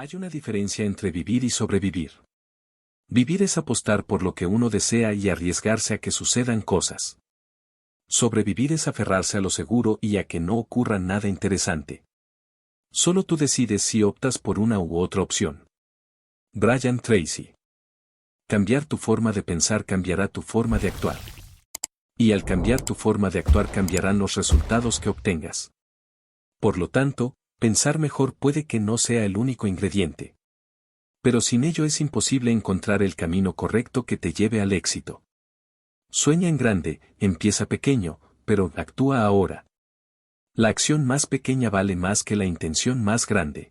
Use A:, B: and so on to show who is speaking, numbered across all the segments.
A: Hay una diferencia entre vivir y sobrevivir. Vivir es apostar por lo que uno desea y arriesgarse a que sucedan cosas. Sobrevivir es aferrarse a lo seguro y a que no ocurra nada interesante. Solo tú decides si optas por una u otra opción. Brian Tracy. Cambiar tu forma de pensar cambiará tu forma de actuar. Y al cambiar tu forma de actuar cambiarán los resultados que obtengas. Por lo tanto, pensar mejor puede que no sea el único ingrediente. Pero sin ello es imposible encontrar el camino correcto que te lleve al éxito. Sueña en grande, empieza pequeño, pero actúa ahora. La acción más pequeña vale más que la intención más grande.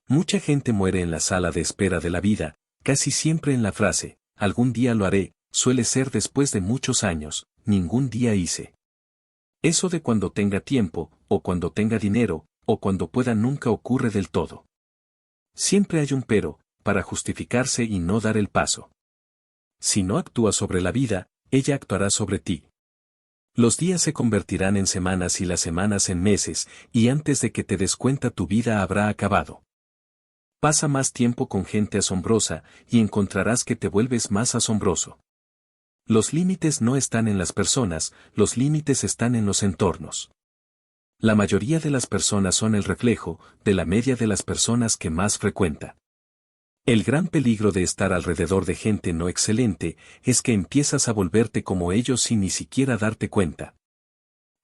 A: Mucha gente muere en la sala de espera de la vida, casi siempre en la frase, algún día lo haré, suele ser después de muchos años, ningún día hice. Eso de cuando tenga tiempo, o cuando tenga dinero, o cuando pueda nunca ocurre del todo. Siempre hay un pero, para justificarse y no dar el paso. Si no actúas sobre la vida, ella actuará sobre ti. Los días se convertirán en semanas y las semanas en meses, y antes de que te des cuenta tu vida habrá acabado. Pasa más tiempo con gente asombrosa, y encontrarás que te vuelves más asombroso. Los límites no están en las personas, los límites están en los entornos. La mayoría de las personas son el reflejo de la media de las personas que más frecuenta. El gran peligro de estar alrededor de gente no excelente es que empiezas a volverte como ellos sin ni siquiera darte cuenta.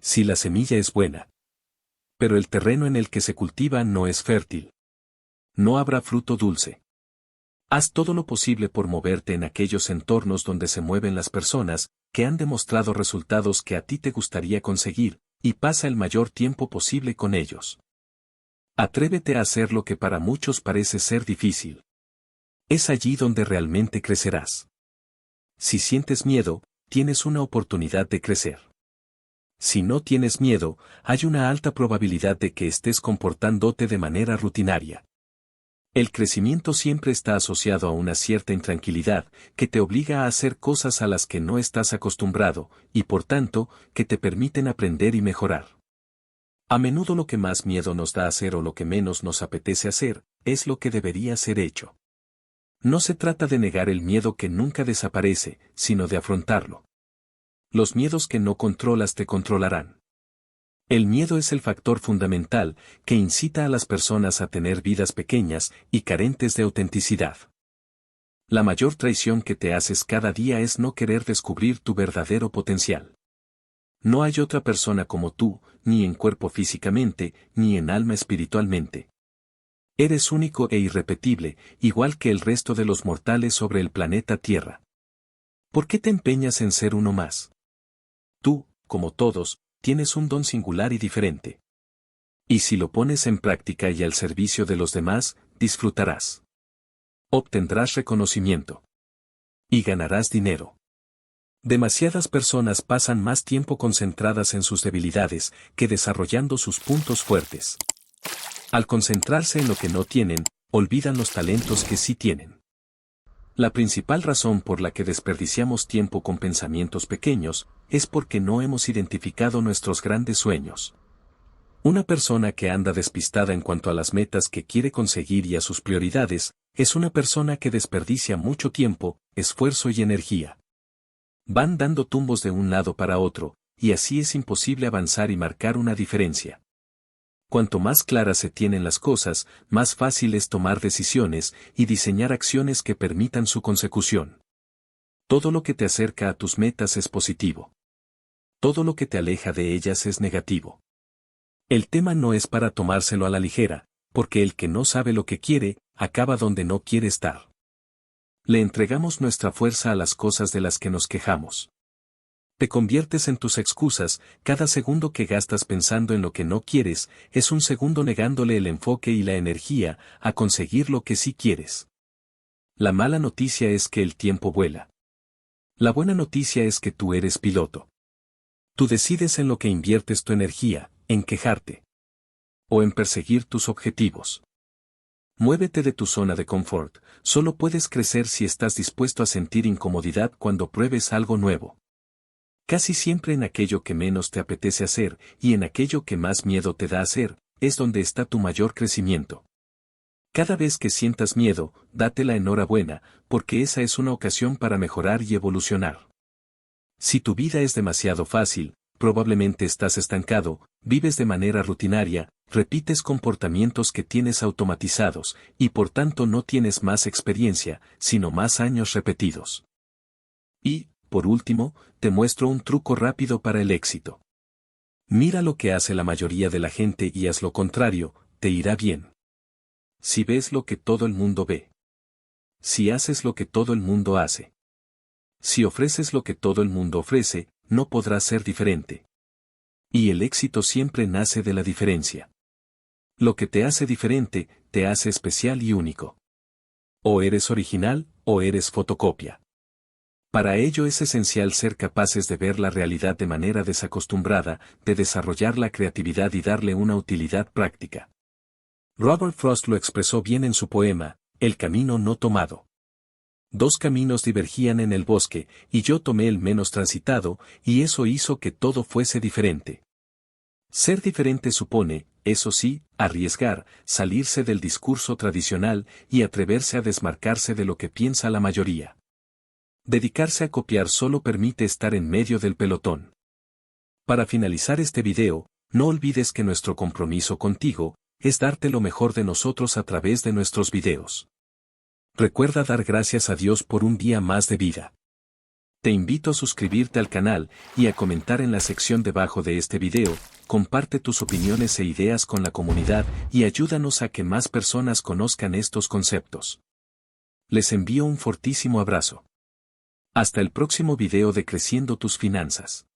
A: Si la semilla es buena, pero el terreno en el que se cultiva no es fértil, no habrá fruto dulce. Haz todo lo posible por moverte en aquellos entornos donde se mueven las personas que han demostrado resultados que a ti te gustaría conseguir, y pasa el mayor tiempo posible con ellos. Atrévete a hacer lo que para muchos parece ser difícil. Es allí donde realmente crecerás. Si sientes miedo, tienes una oportunidad de crecer. Si no tienes miedo, hay una alta probabilidad de que estés comportándote de manera rutinaria. El crecimiento siempre está asociado a una cierta intranquilidad, que te obliga a hacer cosas a las que no estás acostumbrado, y por tanto, que te permiten aprender y mejorar. A menudo lo que más miedo nos da hacer o lo que menos nos apetece hacer, es lo que debería ser hecho. No se trata de negar el miedo que nunca desaparece, sino de afrontarlo. Los miedos que no controlas te controlarán. El miedo es el factor fundamental que incita a las personas a tener vidas pequeñas y carentes de autenticidad. La mayor traición que te haces cada día es no querer descubrir tu verdadero potencial. No hay otra persona como tú, ni en cuerpo físicamente, ni en alma espiritualmente. Eres único e irrepetible, igual que el resto de los mortales sobre el planeta Tierra. ¿Por qué te empeñas en ser uno más? Tú, como todos, tienes un don singular y diferente. Y si lo pones en práctica y al servicio de los demás, disfrutarás. Obtendrás reconocimiento. Y ganarás dinero. Demasiadas personas pasan más tiempo concentradas en sus debilidades que desarrollando sus puntos fuertes. Al concentrarse en lo que no tienen, olvidan los talentos que sí tienen. La principal razón por la que desperdiciamos tiempo con pensamientos pequeños es porque no hemos identificado nuestros grandes sueños. Una persona que anda despistada en cuanto a las metas que quiere conseguir y a sus prioridades, es una persona que desperdicia mucho tiempo, esfuerzo y energía. Van dando tumbos de un lado para otro, y así es imposible avanzar y marcar una diferencia. Cuanto más claras se tienen las cosas, más fácil es tomar decisiones y diseñar acciones que permitan su consecución. Todo lo que te acerca a tus metas es positivo. Todo lo que te aleja de ellas es negativo. El tema no es para tomárselo a la ligera, porque el que no sabe lo que quiere, acaba donde no quiere estar. Le entregamos nuestra fuerza a las cosas de las que nos quejamos. Te conviertes en tus excusas, cada segundo que gastas pensando en lo que no quieres, es un segundo negándole el enfoque y la energía a conseguir lo que sí quieres. La mala noticia es que el tiempo vuela. La buena noticia es que tú eres piloto. Tú decides en lo que inviertes tu energía, en quejarte. O en perseguir tus objetivos. Muévete de tu zona de confort, solo puedes crecer si estás dispuesto a sentir incomodidad cuando pruebes algo nuevo. Casi siempre en aquello que menos te apetece hacer, y en aquello que más miedo te da hacer, es donde está tu mayor crecimiento. Cada vez que sientas miedo, date la enhorabuena, porque esa es una ocasión para mejorar y evolucionar. Si tu vida es demasiado fácil, probablemente estás estancado, vives de manera rutinaria, repites comportamientos que tienes automatizados, y por tanto no tienes más experiencia, sino más años repetidos. Y, por último, te muestro un truco rápido para el éxito. Mira lo que hace la mayoría de la gente y haz lo contrario, te irá bien. Si ves lo que todo el mundo ve. Si haces lo que todo el mundo hace. Si ofreces lo que todo el mundo ofrece, no podrás ser diferente. Y el éxito siempre nace de la diferencia. Lo que te hace diferente, te hace especial y único. O eres original, o eres fotocopia. Para ello es esencial ser capaces de ver la realidad de manera desacostumbrada, de desarrollar la creatividad y darle una utilidad práctica. Robert Frost lo expresó bien en su poema, El camino no tomado. Dos caminos divergían en el bosque, y yo tomé el menos transitado, y eso hizo que todo fuese diferente. Ser diferente supone, eso sí, arriesgar, salirse del discurso tradicional y atreverse a desmarcarse de lo que piensa la mayoría. Dedicarse a copiar solo permite estar en medio del pelotón. Para finalizar este video, no olvides que nuestro compromiso contigo es darte lo mejor de nosotros a través de nuestros videos. Recuerda dar gracias a Dios por un día más de vida. Te invito a suscribirte al canal y a comentar en la sección debajo de este video, comparte tus opiniones e ideas con la comunidad y ayúdanos a que más personas conozcan estos conceptos. Les envío un fortísimo abrazo. Hasta el próximo video de Creciendo tus finanzas.